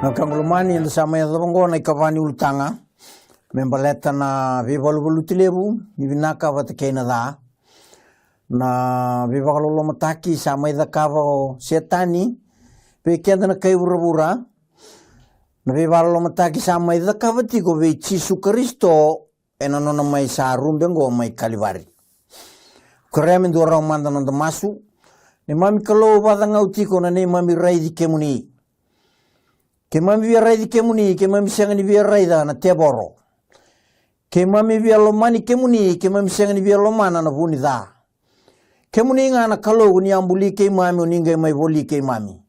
Nakangulumani ndo sama ya dhabango na ikavani ulutanga. Membaleta na vivalu tilebu, nivinaka vatakena dha. Na vivakalolo mataki sama ya dhakava o setani. Pekenda na kay ura-ura. Na vivakalolo mataki sama ya dhakava tiko ve Chisu Kristo. Ena nona may sa rumbengo may kalivari. Kuremen do rao manda nanda masu. Ni mami kalo bada ngau tiko na ni mami raidi kemuni. Ke mami via raidi kemuni, ke mami sangani via raida na teboro. Ke mami via lomani kemuni, ke mami sangani via lomana na vuni dha. Kemuni nga na kalo ni ambuli ke mami uninga mai voli ke mami.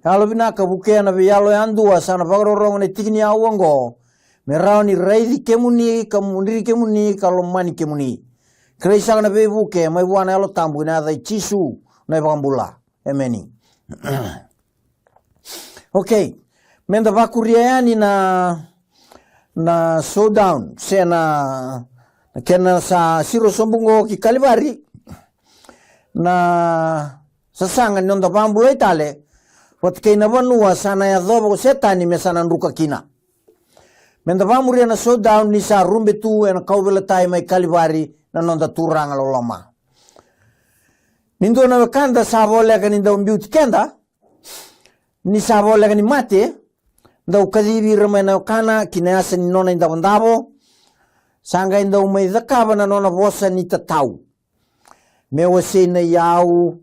Alo vinaka bukea na vialo yandua sana pagarorong na tikini awango. Merao ni raidi kemuni, kamundiri kemuni, kalomani kemuni. Kreisang na bebuke, mai buana alo tambu na dha Chisu na ibambula. Emeni. Okay. Menda vakuriani na showdown sena kena sa siro sombungo ki Kalivari na sasanga nonda bambula itale wat kena vanua sana ya dhobo setani mesana nruka kina. Menda vamuria na showdown ni sa rumbe tu ena kauvela tai mai Kalivari na nonda turanga loloma. Nindo na wakanda sabo lega ninda umbiuti kenda ni sabo lega ni mate. Ndau kadivi ramai na kana kinasa ni nona inda bandabo. Sanga inda umay dhakaba na nona vosa ni tatau. Mewa se na yau.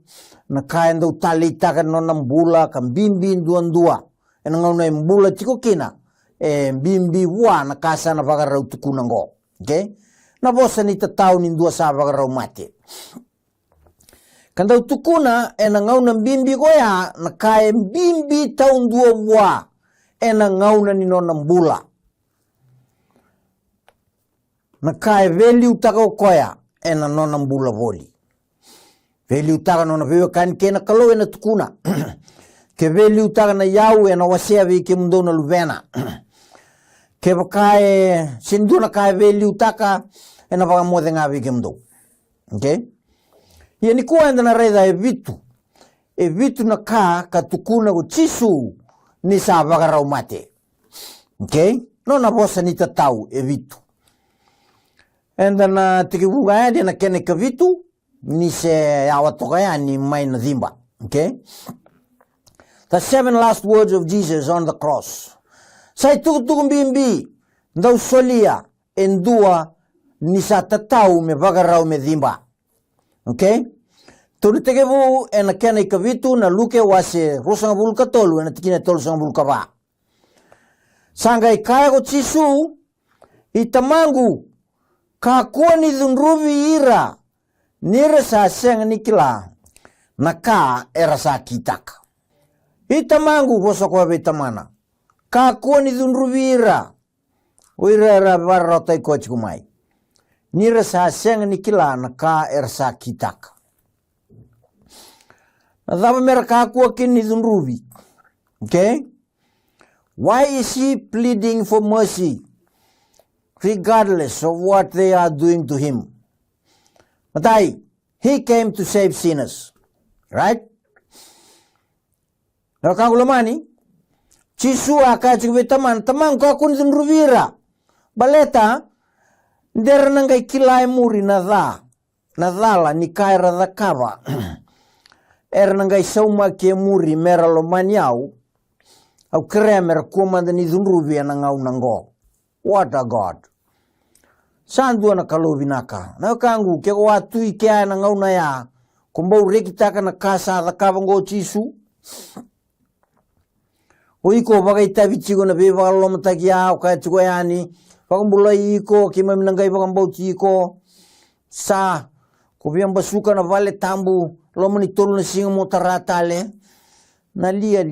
Na kaya ndau tali itaka nona mbula kan bimbi nduandua. Ena ngau na mbula tiko kina. Bimbi wa na kasa na vagarau tukuna ngo. Okay? Na vosa ni tatau ni ndua sa vagarau mate. Kandau tukuna ena ngau na bimbi goya. Na kaya bimbi tau ndua wa. Ena ngauna ni nona mbula. Na kai veli utaka okoya. Ena nona mbula voli. Veli utaka nona vewe kani kena kalo ena tukuna. Ke veli utaka na yau ena wasea vike mundo na luvena. Ke wakai sindu na kai veli utaka ena waka mwothe nga vike mundo. Okay? Ia ni kuwa enda na reida e vitu. E vitu na ka tukuna ko Chisu. Ni sa vagarau mate. Okay? No na bosa ni tatau e vitu. And then tikibuga ya di na kene ka vitu. Ni se awatoka ya ni mai na dhimba. Okay? The 7 last words of Jesus on the cross. Say tukutukumbimbi. Ndau solia. Endua ni sa tatau me vagarau me dhimba. Okay? Turi tegevu ena kena ikavitu na luke wase rosanga buluka tolu ena tikina tolu sanga buluka ba. Sanga ikaya ko Chisu itamangu kakua ni dhunruvi ira nire sa senga nikila na ka era sa kitaka. Itamangu bosa kwa betamana kakua ni dhunruvi ira uira era barrota ikochikumai nire sa senga nikila na ka era sa kitaka. Nadhava meraka akua kini dhunruvi. Okay? Why is he pleading for mercy? Regardless of what they are doing to him. Matai, he came to save sinners. Right? Nakagulamani, Chisu akachukwe taman ko akuni dhunruvira. Baleta, ndera nangai kilai muri nadhala ni kaira dhakava. Ernangai sauma ke muri mera lo maniau au kremer komanda ni dhunruvi anangau nango. What a God. Sandu na kalovinaka. Na kangu ke watu ike anangau na ya kumbau rekitaka na kasa dhakava ngo Chisu. Oiko bagai tabichigo na beba lo matakia au kaya chiko yani. Pakambula iko kima minangai pakambau chiko. Sa kubiang basuka na vale tambu. Lo monitolo na singa mo taratale na lia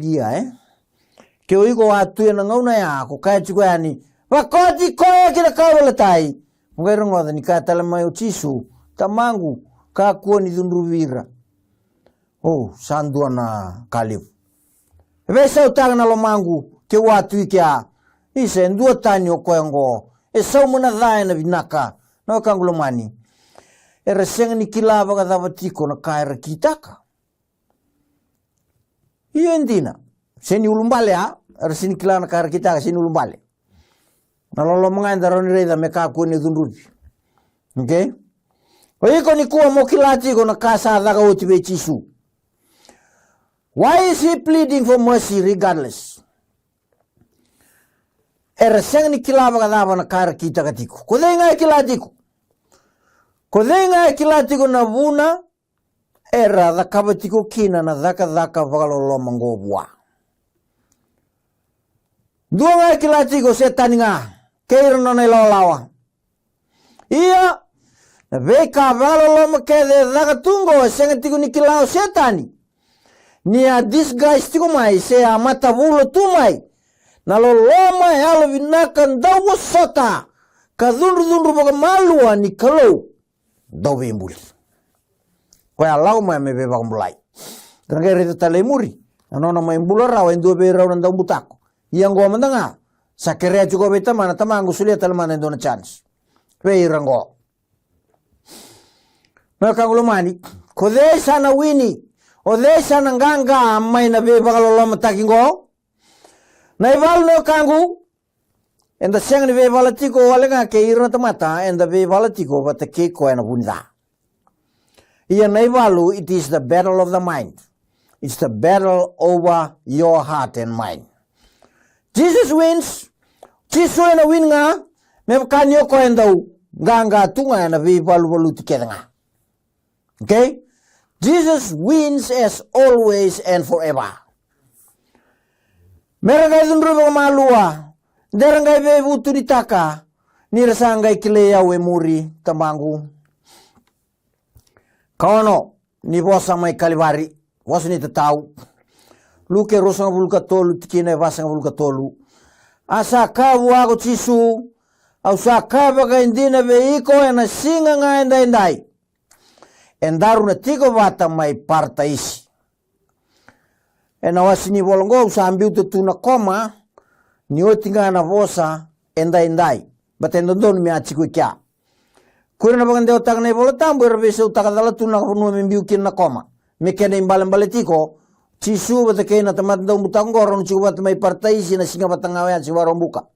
ke oiko atu na ngau na ya ko kaya chiko yani wakoti koya kina kawala tai ngai ngoda ni katala mai Chisu tamangu ka kuoni dhunruvira oh sandua na kalifu vesa utanga na lo mangu ke watu ikia ise ndua tani okoengo sau muna dhaya na vinaka na wakangulomani era senga ni kilava kadhava tiko na kaira kitaka. Iyo endina. Seni ulumbale ha. arsini kilana kar kita sini ulumbale nalolo mga ndaroni reida meka kuni dhunrubi okay oiko ni kuwa mokilati ko nakasa daga utibe chisu. Why is he pleading for mercy regardless? Seng ni kilaba kadaba na kar kita katiko kodenga kilatiko na vuna era da kabatiko kina na daka vagalolo mangobwa duanga kilatiko setaninga keirno na ilolawa iya veka vagalolo makede daka tungo sengatiko ni kilao setani ni a disguise tiko mai se a matavulo tumai na loloma halo vinakan dawo sota kadunru baga malua ni kalau dawe imbuli kwa alau mai me beba mulai tanga rete tale muri anona mai imbula rawa endo be rawa ndau butako yang go mandanga sakere juga beta mana tamangu sulia talmana ndona chance pe rango na kangulo mani kode sana wini ode sana nganga mai na beba kalolo matakingo na ival no kangu enda seng ni beba latiko walenga ke irna tamata enda beba latiko bata ke ko ena bunda. Iya naivalu, it is the battle of the mind. It's the battle over your heart and mind. Jesus wins. Jesus ena win nga. Mepkanyo ko endau. Ganga tunga ena vivalu tikeda nga. Okay? Jesus wins as always and forever. Merangai dunruba malua. Derangai bebu tuditaka. Nirasangai kilea we muri tamangu. Kaono ni bosa mai kalivari, bosa ni tatau. Luke rosang vulka tolu tikine vasang vulka tolu. Asa kavu ako chisu, au sa kava ka indina veiko ena singa nga endai. Endaru na tiko vata mai parta isi. Ena wasi ni volongo usa ambiu tutuna koma, ni otinga na vosa endai. Batendondon mi achiku kia. Kura na bagande otak na ibola tambo erbese utak adala tuna kunu membiukin na koma. Mekene imbalan baletiko chisu batake na tamat daw mutang goron chiku bat may partaisi na singa batangawan si warong buka.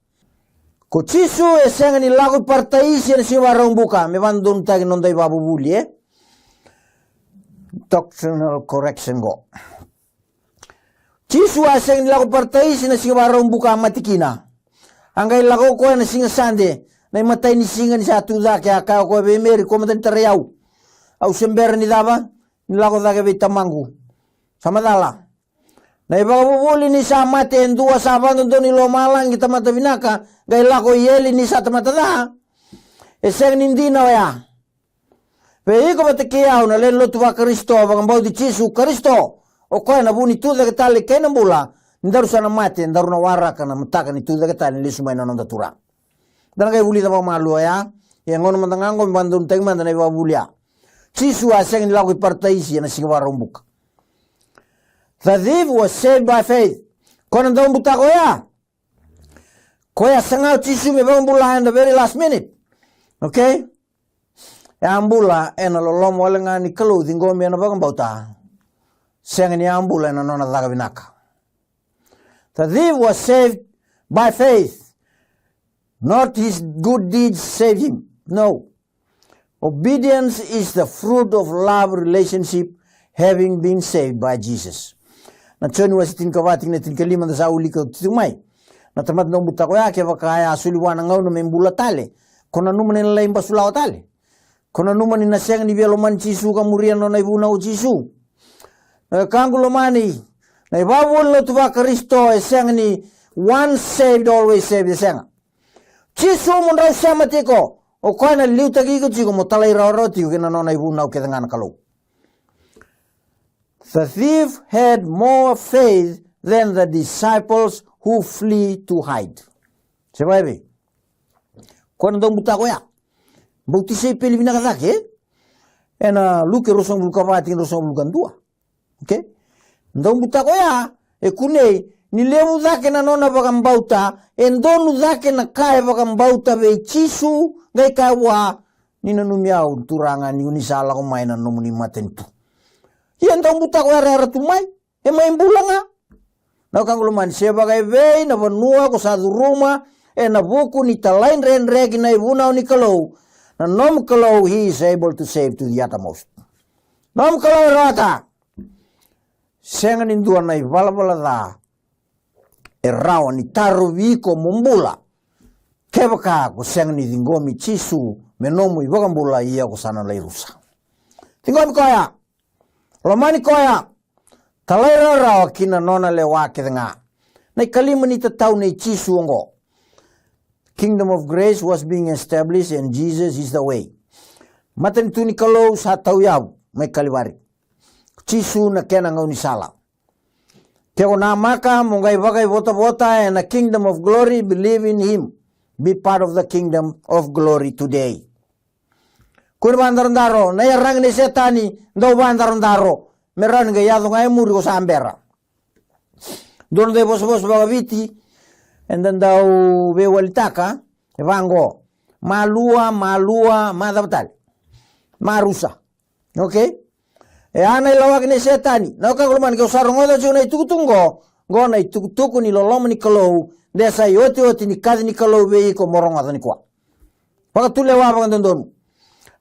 Ko chisu esenga ni lago partaisi na si warong buka. Me bandun tagi nonday babubuli Doctrinal correction go. Chisu esenga ni lago partaisi na si warong buka matikina. Angay lago ko na singa sande. Na matay ni singa ni sa tuda kaya kao ko be meri ko madan tarayaw. Au sember ni daba nilako da ke tamangu. Samadala. Na ibabuli ni sa mate endua sa bando ni lo malang kita mata vinaka gai lako yeli ni sa tamata da. Eseng nindina ya. Pe iko batekiao na len lo tuwa Kristo bagambau di Chisu Kristo. O ko na buni tuda ke tale kena bula. Ndaru sana mate ndaru na waraka na mataka ni tuda ke tale lisumay na nondatura. Dan kay buli tama malu ya, yang ngono mantangango bandun teng man na ibabulia. Chisu aseng nilako ipartaisi na singawarong buka. The thief was saved by faith. Kono daw buta ko ya. Koya sangaw chisu me bambula in the very last minute. Okay? Ya ambula ena lolom wala nga ni clothing go me na bagang bauta. Seng ni ambula na nona daga binaka. The thief was saved by faith. Not his good deeds saved him. No. Obedience is the fruit of love relationship having been saved by Jesus. Na choni wasitin kawating na tinkalima na sa uli ka tumay. Na tamad na umuta ko ya kaya kaya suliwan ang na may mbula tali. Kung ano man nila yung basulaw tali. Kung ano man inasiyang ni Veloman Chisu kamurian no na ibuna o Chisu. Nagkangulo mani. Na ibabul na tuwa Kristo isang ni once saved always saved isang. Chisu mo raw siya matiko. O kaya na liw tagi ko chico mo talay raw tiyo kinanonay bunaw kita nga nakalaw. The thief had more faith than the disciples who flee to hide. Sabi, kung daw buta ko ya, bukti siya pili binakatak na luke rosong bulkawating rosong bulkandua. Okay? Daw buta ko ya, kunay, nilemu zake na nona bagambauta, endonu zake na kaya bagambauta be Chisu, gay kawa, ninanumiyaw, turangan, yunisala kumain na numuni matentu. Yan daw buta ko yara tumay, may imbula nga. na kanguluman sebagai vei na vanua ko sa duruma na buku ni talain renregi na ibuna ni kalau na nom kalau he is able to save to the uttermost. Nom kalau rata sengan indua na ibalabala da rawa ni taru viko mumbula kebaka ko sengan ni dingomi chisu menomu ibagambula iya ko sana lairusa. Tingomi koya lomani koya talaira rawa kina nona lewa kedenga na kalima ni tatau na chisu ngo. Kingdom of grace was being established and Jesus is the way. Matan tu ni kalau sa tau yaw may kaliwari. Chisu na kena ngau ni sala. Kaya na maka mungay bagay bota-bota and the kingdom of glory, believe in him. Be part of the kingdom of glory today. Kung bandarandaro, na yarang ni setani, daw bandarandaro, meron nga yado nga muri ko sa ambera. Doon de bos-bos bagaviti, and then daw bewalitaka, evango, malua, madabatal, marusa. Okay? E ana ilawag ni setani. Na kaguluman ko sarong oda siya na itutungo. Go na itutuko ni lolom ni kalau. Desa yoti ni kazi ni kalau beyi ko morong ata ni kwa. Pakatulewa pagandondonu.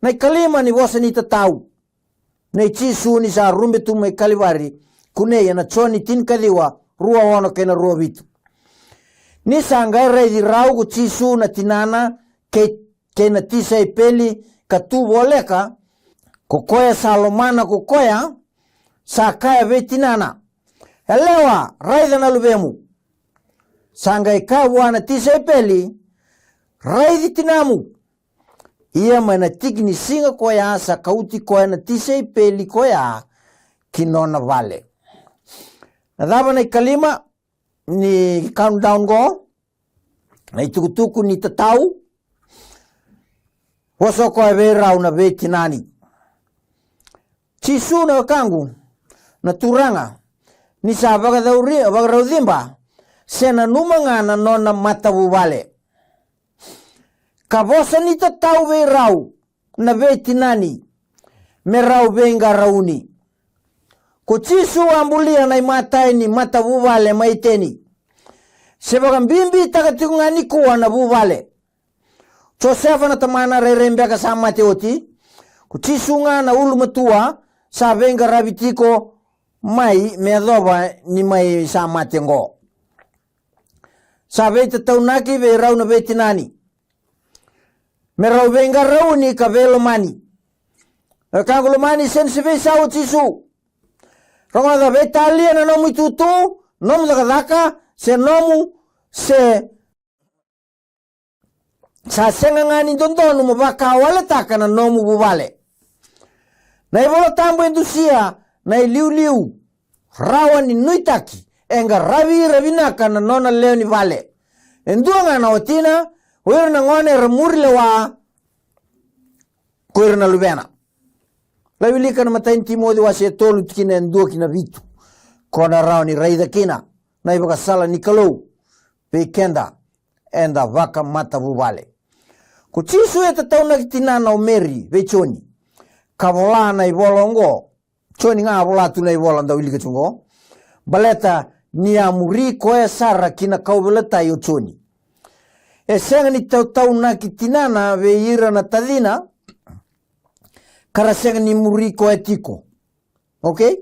Na ikalima ni wasa ni tatau. Na ichisu ni sa rumbe tu may kaliwari. Kuneya na choni tin kadiwa. Rua wano kena rua bitu. Ni sangay redi rau ko chisu na tinana. Kay na tisay peli katubo leka. Kukoya Salomana kukoya sakaya vetinana. Elewa raida na lubemu. Sanga ikawa na tisay peli raidi tinamu. Iya manatig ni singa koya sa kauti koya na tisay peli koya kinona vale. Nadaba na ikalima ni countdown go na itukutuku ni tatau. Waso koya verau na vetinani. Chisu na kangu na turanga ni sa bagaraudimba sena numanga na nona matabu vale. Kabosa ni tatau ve rau na ve tinani me rau venga rauni. Ko chisu ambulia na imatai ni matabu vale maiteni. Sebagang bimbi takatungani kuwa na buvale. Josefa na tamana rerembea kasama teoti. Ko chisu nga na ulu matua sa venga rabitiko mai medoba ni mai sa matengo. Sa vete taunaki ve rau na vete nani. Me rau venga rau ni ka velo mani. Kangulo mani sen se ve sa o chisu. Ronga da vete alia na nomu itutu, nomu da kadaka, se nomu se sa senga ngani dondonu mabaka wala taka na nomu bubale. Na ibola tambo endusia na iliu rawa ni nuitaki enga ravinaka na nona leo ni vale. Enduanga na otina uir na ngone remuri lewa kuir na lubena. Lawilika na matain timodi wasi tolu tikina endua kina vitu. Kona rawa ni raida kina na iboka sala ni kalau pekenda enda vaka mata vuvale. Kuchisu eta tauna kitina na omeri vechoni. Kavola na ibolongo choni nga vola tu na ibola nda wilika chungo baleta ni amuri koe sara kina kaubeleta yo choni senga ni tau na kitinana ve ira na tadina kara senga ni muri koe tiko. Okay,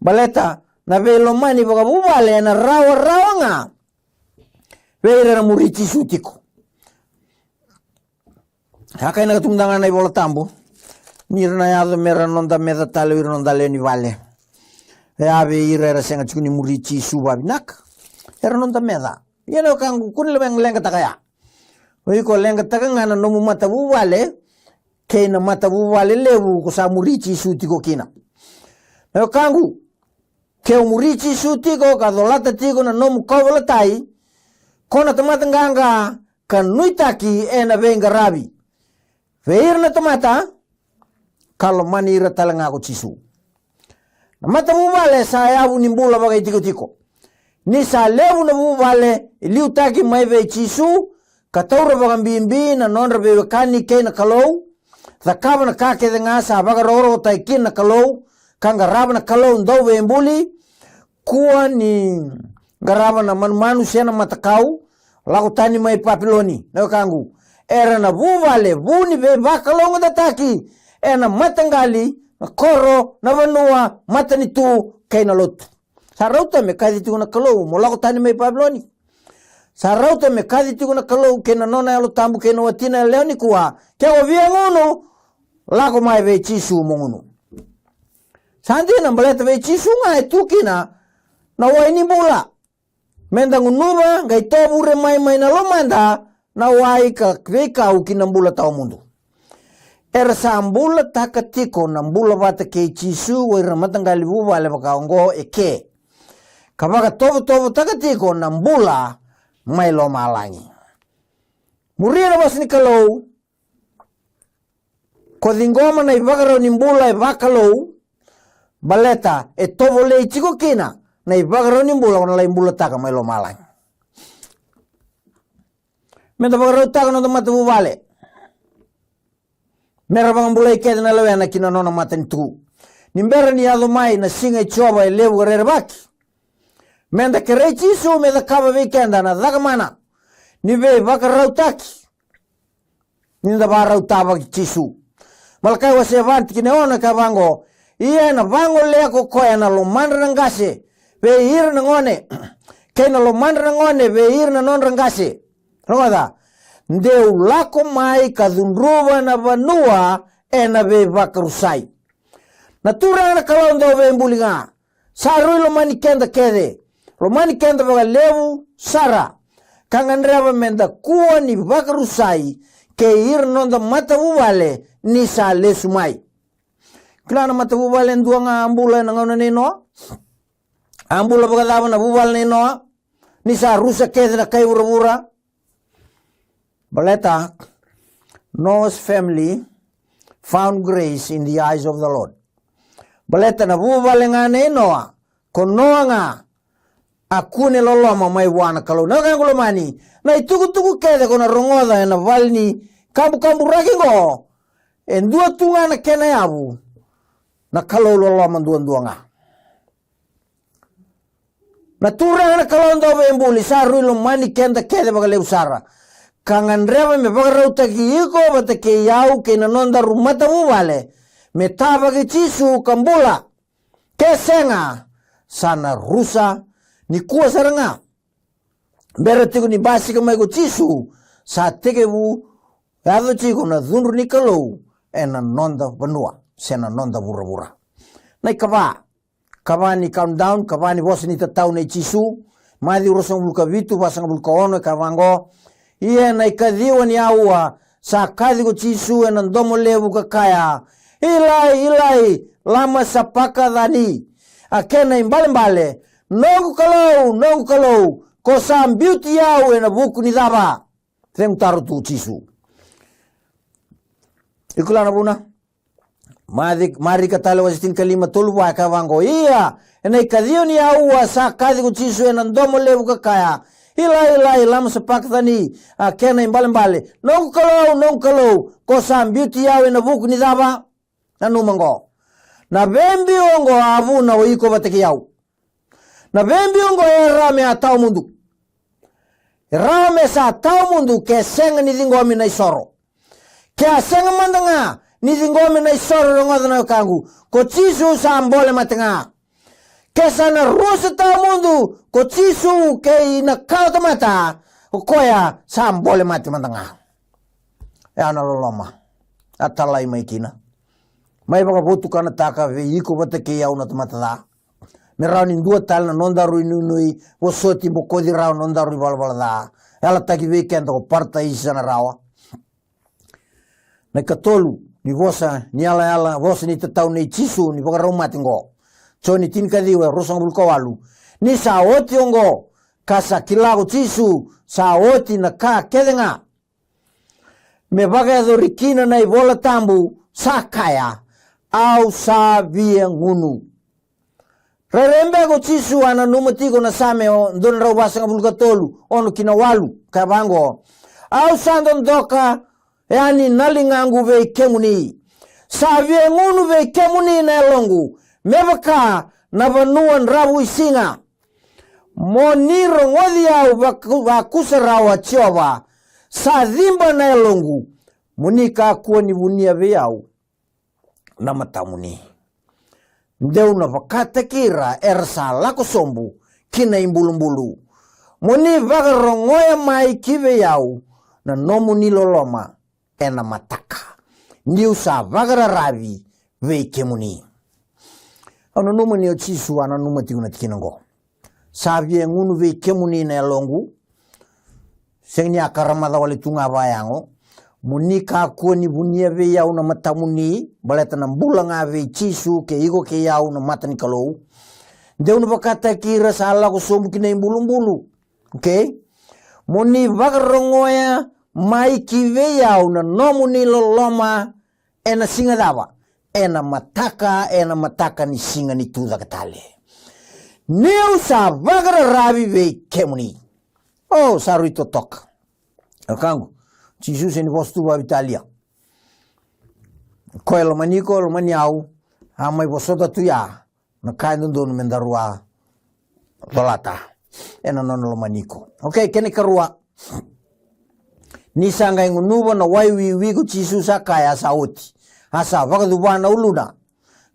baleta na ve lomani boga bubale na rawa nga ve ira na muri chisu tiko haka ina katumdanga na ibola tambo. Nirna yado mera nonda meda talo ira nonda leni vale. Ave ira era senga chukuni murichi suba binak. Era nonda meda. Yeno kangu kunle beng lenga takaya. Wiko lenga takanga na nomu matabu vale. Kena matabu vale lewu kusa murichi sutiko kina. Yo kangu keo murichi sutiko kadolata tiko na nomu kovala tai. Kona tomata nganga kanuitaki ena venga rabi. Veir na tomata kalau manira talang ako chisu. Na mata bubale sa yabu nimbula bagay tiko-tiko. Ni sa lewu na bubale iliu taki maive chisu kataura bagang bimbi na nonra bewekani kay na kalau thakaba na kake nga sa bagaroro taikin na kalau kanga raba na kalau ndaw bembuli kuwa ni garava na manu sena matakau laku tani mai Papiloni na kangu era na vuvale vuni ve vakalonga dataki ena matangali na koro na vanua matani tu kaina lotu sarauta me kadi tu na kalau mo laku tani mai Papiloni sarauta me kadi tu na kalau kena nona alo tambu kena watina leoni kuwa kia via ngono laku mai ve chisu mongunu sandi na baleta ve chisu ngai tukina na waini bula menda ngunuba ngai tobure mai na lomanda na wai ka kveka ukinambula tau mundu era sambula takatiko nambula bata ke chisu wera matangali buba le bakaongo eke kabaka tobo takatiko nambula mai lo malangi murira basni kalau kodingoma na ibagaro nimbula ibakalo baleta e tobo le chiko kina na ibagaro nimbula na imbula taka mai lo malangi menda bagaro taka no mata bubale mera bangambula ikeda na lewe na kina nona mata nitu nimbera ni ado mai na singa choba e lewu rere baki menda kere chisu meda kaba weekenda na dagamana ni ve bagarau taki ninda barau taba chisu malakai wase vanti kine ona kabango iya na bango leko koya na lo mandra ngase ve hir na ngone kena lo mandra ngone ve hir na non rangase roda ndeu lako mai kadunruba na vanua ena ve vakarusai na tura na kalondo ve mbulinga saru lo mani kenda kede lo mani kenda baga lewu sara kangandreva menda kuwa ni vakarusai ke hir nonda mata bubale ni sa lesumai klana mata bubale nduanga ambula na ngona nino ambula baga na bubale nino ni sa rusa kede na kai urabura baleta Noah's family found grace in the eyes of the Lord baleta na bubale ngane Noah kon Noah nga akune loloma mai wana kalau na kangulo mani na itugu kede kona rongoda na valni kabu rakingo endua tunga na kena yabu na kalau loloma duanga na tura na kalau ndo bembuli saru lo mani kenda kede bagale usara kangan reva me bagarau takiko batake yau ke na nonda rumata bubale me taba ke chisu kambula kesenga sana rusa ni kuwa saranga beratiku ni basi kamai ko chisu sa tekebu yado chiko na dhunru ni kalau ena nonda vanua sena nonda bura na kaba ni countdown kaba ni bosi ni tatau na chisu madi urosong bulka vitu basang bulka ono kavango iya na ikadhiwa ni aua sa kadhi ko chisu ena ndomo levu kakaya ilai lama sapaka dhani akena imbale nongu kalau ko sam beauty yao ena buku ni daba teng taru tu chisu ikulana buna mari katale wasitin kalima tulwa kavango iya ena ikadhiwa ni aua sa kadhi ko chisu ena ndomo levu kakaya ilai lama sepakthani akena imbale nongu kalau ko sam beauty yao ena buku ni daba nanu mango na bembi ongo avu na wiko bateki yao na bembi ongo rame atau mundu rame sa tau mundu ke senga ni dingomi na isoro ke senga mandanga ni dingomi na isoro rongoda na kangu ko chisu sa ambole matanga ke sana rusa tau mundu ko chisu ke ina kauta mata koya sa ambole mati mandanga ya na loloma atalai maikina mai baka botu kana taka ve iko batake ya una tomata me rauni dua tal na nonda rui nui wosoti bokodi rau nonda rui bal da ela taki weekend ko parta isa na rawa na katolu ni vosa ni ala vosa ni tatau ni chisu ni baka roma tingo choni tin kadiwe rosang bulko walu ni sa oti ongo kasa kilago chisu sa oti na ka kedenga me baka do rikina na ibola tambu sakaya au sa via ngunu rerembe ko chisu ana numatiko na sameo don rau basanga bulka tolu ono kinawalu kabango au sandon doka yani nalingangu ve kemuni sa via ngunu ve kemuni na longu mebaka na vanuan ravu isinga. Mo niro ngodi au vakusarawa chiova sa dhimba na elongu munika kuwa ni vunia veau na matamuni. Ndeu na vakata kira ersa lako sombu kina imbulumbulu. Muni vagarongoya mai kive yau na nomu niloloma ena mataka. Ndiu sa vagara ravi vei kemuni. Ano numa ni ochisu ana numa tiguna tikinango. Savye ngunu vei kemuni na elongu. Sengni akaramada wale tunga bayango. Munika kuwa ni bunia vei yau na matamuni. Baleta na mbula nga vei chisu ke igo ke yau na matani kalou. Ndeu na vakata kira sa lako sombu kina imbulumbulu. Okay? Muni vagarongoya mai kive yau na nomu niloloma ena singa dawa. Ena mataka ni singa ni tuda katale. Neu sa vagara ravi vei kemuni. Oh, saruito toka. Alkangu, Jesus ni postu wa Italia. Koe lo maniko, lo maniau, amai posota tuya. Na kain dono mendarua tolata. Ena nono lo maniko. Okay, kene karua. Nisanga ingunuba na waiwi wigo Jesus akaya sa oti. Asa vakadubana uluna.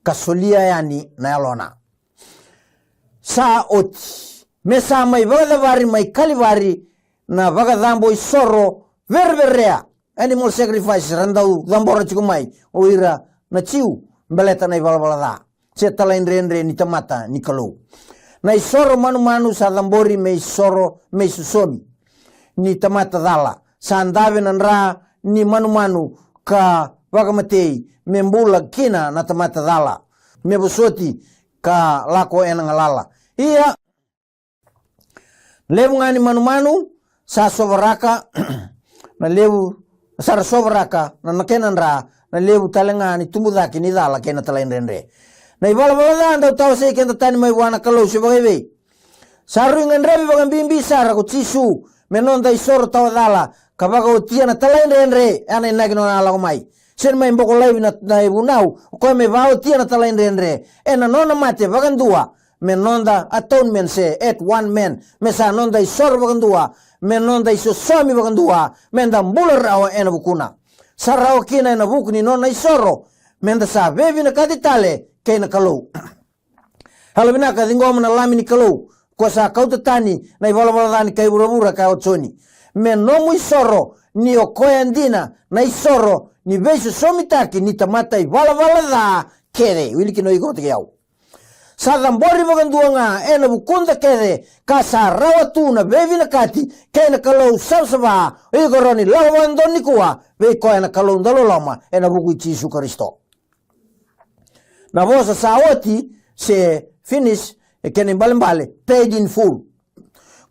Kasolia yani na yalona. Sa oti. Mesa mai vakadavari mai kalivari na vakadambo isoro ververea. Animal sacrifice randau dambora chikumai. Oira na chiu mbeleta na ivalvalada. Setala inre ni tamata ni kalau. Na isoro manu sa dambori me isoro me susomi. Ni tamata dala. Sa andave nanra ni manu ka wakamatei membula kina na tamata dala. Mebosoti ka lako enang lala. Iya. Levu ngani manu sa sovaraka na levu sara sovaraka na nakenan ra na levu talenga ni tumudaki ni dala kena talain renre. Na ivala anda utawa sei kenta tani mai wana kalau sebagaive. Saru ngan rebi bagan bimbi sara ko chisu menonda isoro tawa dala kabaga utia na talain renre ana inagi nona ala mai. Sen mai mboko live na ibunau ko me vao tia na talain renre ena nona mate bagan dua menonda atonement se at one man mesa nonda isoro bagan dua menonda isosomi bagan dua menda mbula rawa ena bukuna. Sarao kina ena bukuni nona isoro menda sa vevi na kaditale kay na kalau. Halabina ka dingom na lami ni kalau. Ko sa kautatani na iwala-wala kay bura-bura ka otsoni. Menomu isoro ni okoya ndina na isoro ni beso somitaki ni tamata iwala-wala da kere. Wili kino ikote kiyau. Sa dambori magandua nga ena bukunda kere ka sa rawatu na bevi na kati kay na kalau sabsaba igoroni lawandon ni kuwa vei koya na kalau ndalolama ena buku Jesu Kristo. Na vosa sa oti se finish e kene mbale paid in full.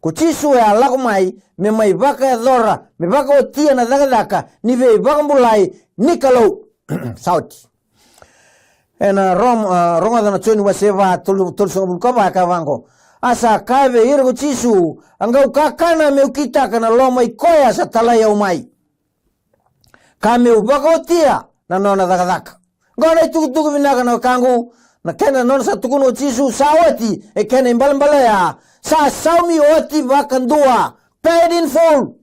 Ko chisu e alako mai me mai baka e dhora me baka otia na daka ni vei baka mbulai ni kalau sauti. Ena ronga dana choni waseva tulsonga bulkaba kavango. Asa kaive irgo chisu angau kakana me ukita kana loma ikoya sa talaya umai. Kame ubaka otia na nona daka. Gona tuku vinaka na kangu na kena non sa tukuno chisu sawati e kena imbalaya sa saumi oti vakandua paid in full.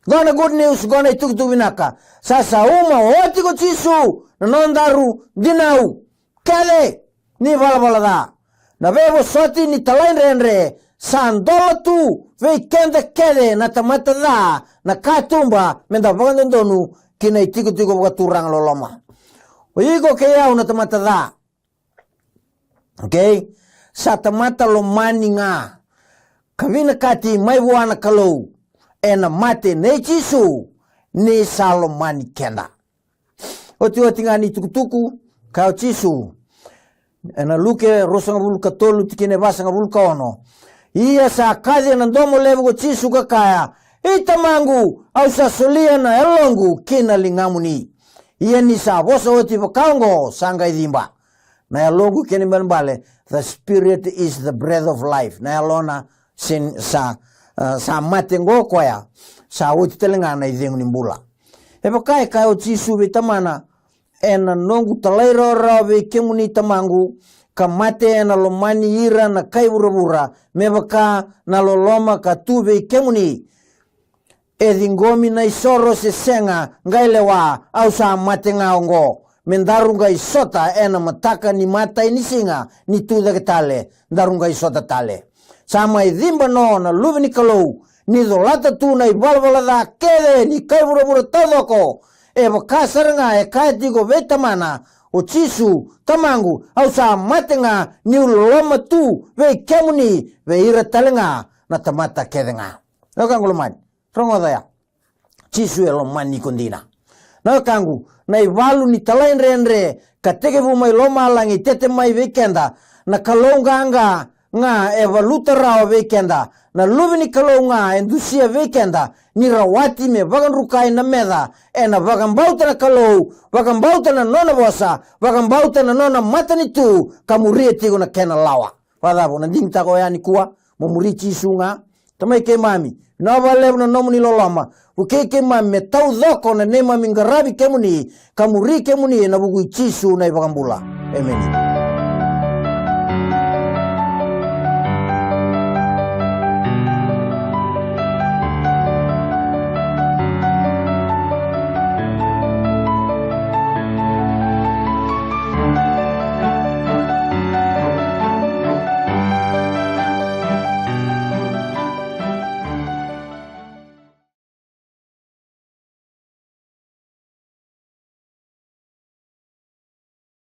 Gona good news gona tuku vinaka sa sauma oti ko chisu na non daru dinau kele ni balbalada na vevo soti ni talain renre sandola tu vei kenda kele na tamata da na katumba menda vakandondonu kina itiku vakaturang loloma. Oigo kaya una tamata da. Okay? Sa tamata lo mani nga. Kavina kati mai wana kalau. Ena mate ne chisu. Ni sa lo mani kenda. Oti nga ni tukutuku. Kao chisu. Ena luke rosanga vulka tolu tikine basanga vulka ono. Iya sa kazi nandomo levo ko chisu kakaya. Ita mangu. Au sa solia na elongu kina lingamu ni. Iya ni sa bosa oti vakango sanga idimba. Na yalongu keni mbale. The spirit is the breath of life. Na yalona sin sa mate ngo koya. Sa oti telenga na idingu nimbula. Epa kai o chisu vitamana. ena nongu talaira rawe kemuni tamangu ka mate ena lomani ira na kai vura me baka na loloma ka tuve kemuni e dingomi na isoro se senga ngailewa au sa mate ngaongo mendarunga isota ena mataka ni mata inisinga ni tuda ketale darunga isota tale sama idimba no na luvi ni kalou ni dolata tu na ibalvala da kede ni kai vura todoko e bakasaranga e kaitigo vetamana o chisu tamangu au sa matenga ni uloloma tu ve kemuni ve ira talenga na tamata kedenga no kangu lomani rongo daya chisu e lomani kondina no kangu na ivalu ni talain renre kateke vumai loma langi tete mai vekenda na kalonga nga e valuta rao vekenda na luvi ni kalonga endusia vekenda ni rawati me vagan rukai na meda e na vagan bauta na kalou vagan bauta na nona bosa vagan bauta na nona matani tu kamurie tigo na kena lawa padavo na ding tako yani kuwa momuri chisunga tamai ke mami na vale na nomuni lolama ukeke mami me tau doko na ne mami ngarabi kemuni kamuri kemuni na bugu chisu na vagan bula emeni